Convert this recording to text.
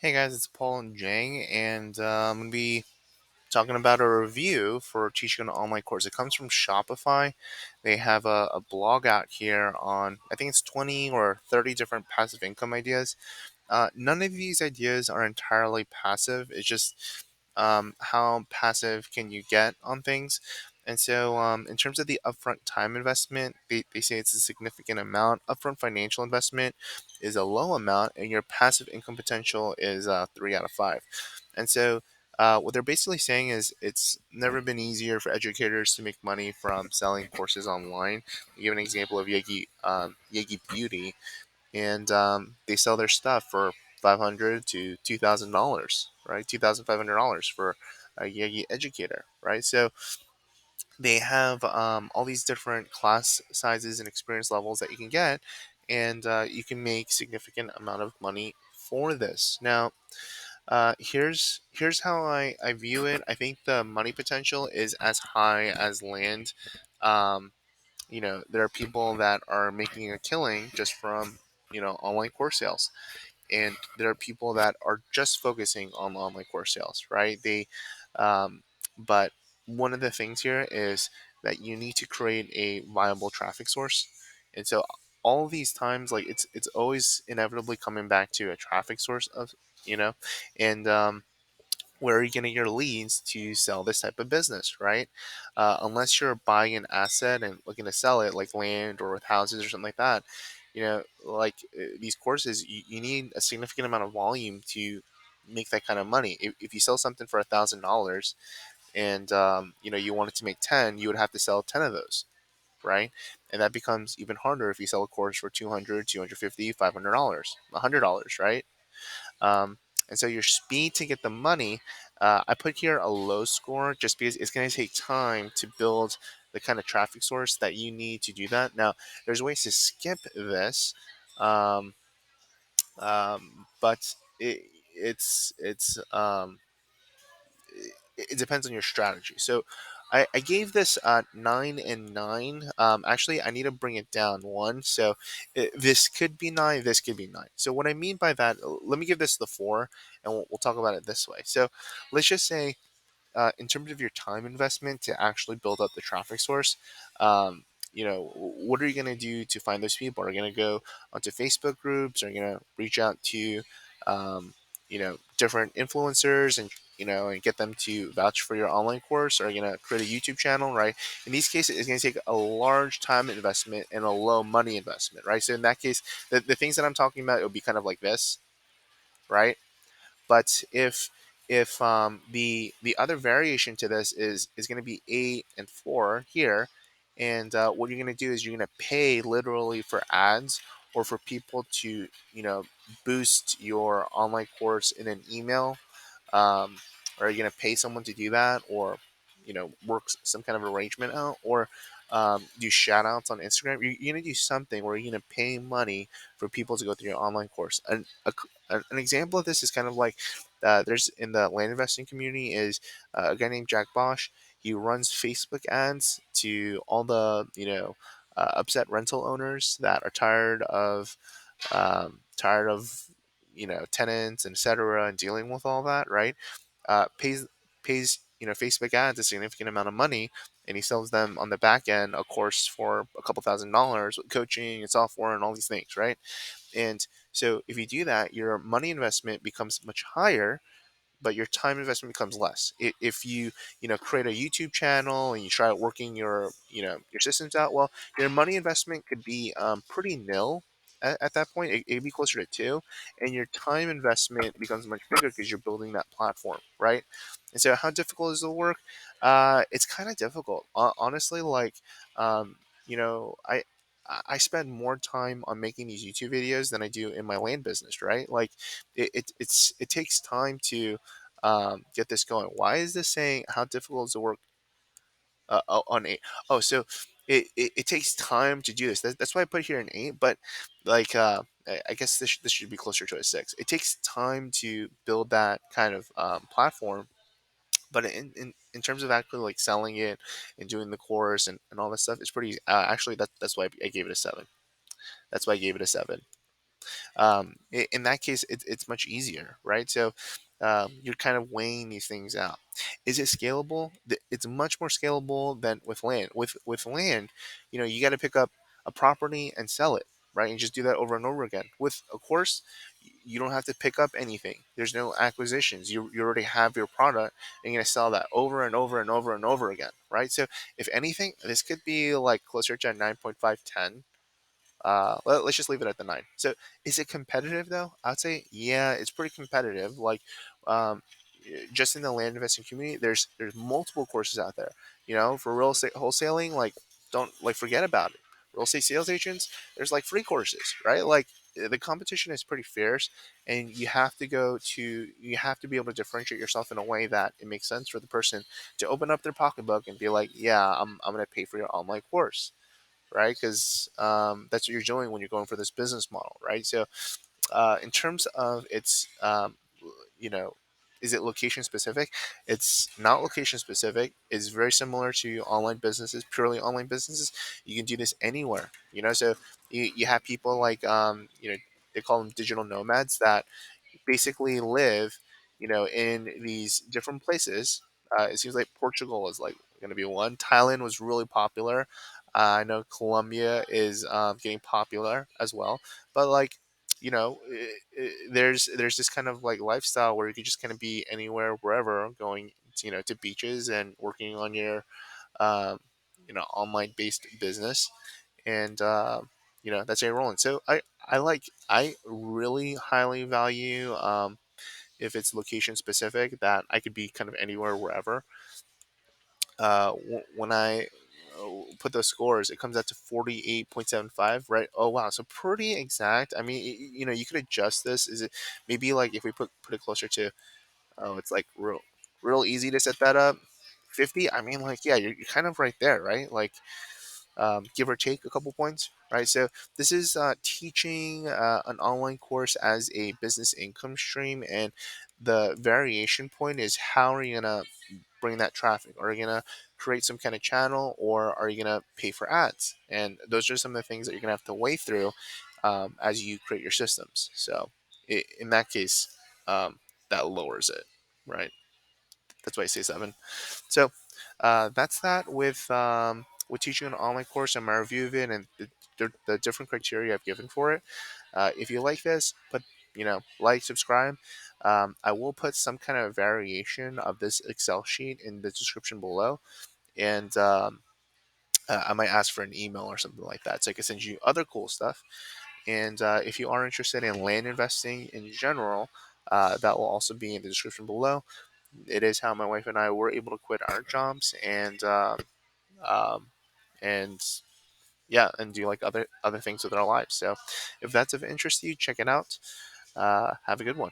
Hey guys, it's Paul and Jang, and I'm going to be talking about a review for teaching an online course. It comes from Shopify. They have a blog out here on, I think it's 20 or 30 different passive income ideas. None of these ideas are entirely passive. It's just how passive can you get on things. And so, in terms of the upfront time investment, they say it's a significant amount. Upfront financial investment is a low amount, and your passive income potential is 3 out of 5. And so, what they're basically saying is it's never been easier for educators to make money from selling courses online. They give an example of Yegi Beauty, and they sell their stuff for $500 to $2,000, right? $2,500 for a Yegi educator, right? So they have all these different class sizes and experience levels that you can get, and you can make significant amount of money for this. Now, here's how I view it. I think the money potential is as high as land. Um, there are people that are making a killing just from online course sales, and there are people that are just focusing on online course sales, right? Um, but one of the things here is that you need to create a viable traffic source, and so all of these times, like it's always inevitably coming back to a traffic source of you know, and where are you getting your leads to sell this type of business, right? Unless you're buying an asset and looking to sell it, like land or with houses or something like that, these courses, you need a significant amount of volume to make that kind of money. If you sell something for $1,000 and you wanted to make 10, you would have to sell 10 of those, right? And that becomes even harder if you sell a course for 200, 250, $500, $100, right? Um, and so your speed to get the money, I put here a low score just because it's going to take time to build the kind of traffic source that you need to do that. Now, there's ways to skip this, um, but it depends on your strategy. So I gave this 9 and 9. Actually, I need to bring it down one. So this could be 9, this could be 9. So what I mean by that, let me give this the 4, and we'll talk about it this way. So let's just say in terms of your time investment to actually build up the traffic source, what are you going to do to find those people? Are you going to go onto Facebook groups? Are you going to reach out to, different influencers and get them to vouch for your online course? Or are you going to create a YouTube channel, right? In these cases, it's going to take a large time investment and a low money investment, right? So in that case, the things that I'm talking about, it would be kind of like this, right? But if the other variation to this is going to be 8 and 4 here, and what you're going to do is you're going to pay literally for ads or for people to boost your online course in an email. um, are you going to pay someone to do that, or work some kind of arrangement out, or do shout outs on Instagram? You're going to do something where you're going to pay money for people to go through your online course. And an example of this is kind of like there's in the land investing community is a guy named Jack Bosch. He runs Facebook ads to all the upset rental owners that are tired of tenants and etc. and dealing with all that, right? Pays Facebook ads a significant amount of money, and he sells them on the back end a course for a couple $1,000s with coaching and software and all these things, right? And so if you do that, your money investment becomes much higher, but your time investment becomes less. If you create a YouTube channel and you try working your systems out, well, your money investment could be pretty nil at that point. It'd be closer to 2, and your time investment becomes much bigger because you're building that platform, right? And so, how difficult is the work? It's kind of difficult, honestly. Like, um, you know, I. I spend more time on making these YouTube videos than I do in my land business, right? Like, it takes time to get this going. Why is this saying how difficult is the work on 8? Oh, so it takes time to do this. That's why I put here an 8. But like, I guess this should be closer to a 6. It takes time to build that kind of platform. But in terms of actually like selling it and doing the course and all this stuff, it's pretty. Actually, that's why I gave it a 7. That's why I gave it a 7. In that case, it's much easier, right? So you're kind of weighing these things out. Is it scalable? It's much more scalable than with land. With land, you got to pick up a property and sell it, right? And just do that over and over again. With a course, you don't have to pick up anything. There's no acquisitions. You already have your product, and you're gonna sell that over and over and over and over again, right? So if anything, this could be like closer to a 9.510. Let's just leave it at the 9. So is it competitive though? I'd say yeah, it's pretty competitive. Like, um, just in the land investing community, there's multiple courses out there. For real estate wholesaling, like don't like forget about it. Real estate sales agents, there's like free courses, right? Like the competition is pretty fierce, and you have to be able to differentiate yourself in a way that it makes sense for the person to open up their pocketbook and be like, yeah, I'm gonna pay for your online course, right? Because that's what you're doing when you're going for this business model, right? So, in terms of its, you know, is it location specific? It's not location specific. It's very similar to online businesses, purely online businesses. You can do this anywhere, So you have people like, they call them digital nomads that basically live, in these different places. It seems like Portugal is like going to be one. Thailand was really popular. I know Colombia is getting popular as well. But like, there's this kind of like lifestyle where you could just kind of be anywhere, wherever, going, to beaches and working on your, um, online based business, and that's how you're rolling. So I really highly value, if it's location specific, that I could be kind of anywhere, wherever. When I put those scores, it comes out to 48.75, right? Oh wow, so pretty exact. I mean, you could adjust this. Is it maybe like if we put it closer to, oh, it's like real easy to set that up. 50. I mean, like, yeah, you're kind of right there, right? Like, give or take a couple points, right? So this is teaching an online course as a business income stream, and the variation point is how are you gonna bring that traffic? Are you gonna create some kind of channel, or are you gonna pay for ads? And those are some of the things that you're gonna have to weigh through, as you create your systems. So in that case, that lowers it, right? That's why I say 7. So that's that with teaching an online course and my review of it, and the different criteria I've given for it. If you like this, put, like, subscribe. I will put some kind of variation of this Excel sheet in the description below, and I might ask for an email or something like that, so I can send you other cool stuff. And if you are interested in land investing in general, that will also be in the description below. It is how my wife and I were able to quit our jobs, um, and yeah, and do like other things with our lives. So if that's of interest to you, check it out. Have a good one.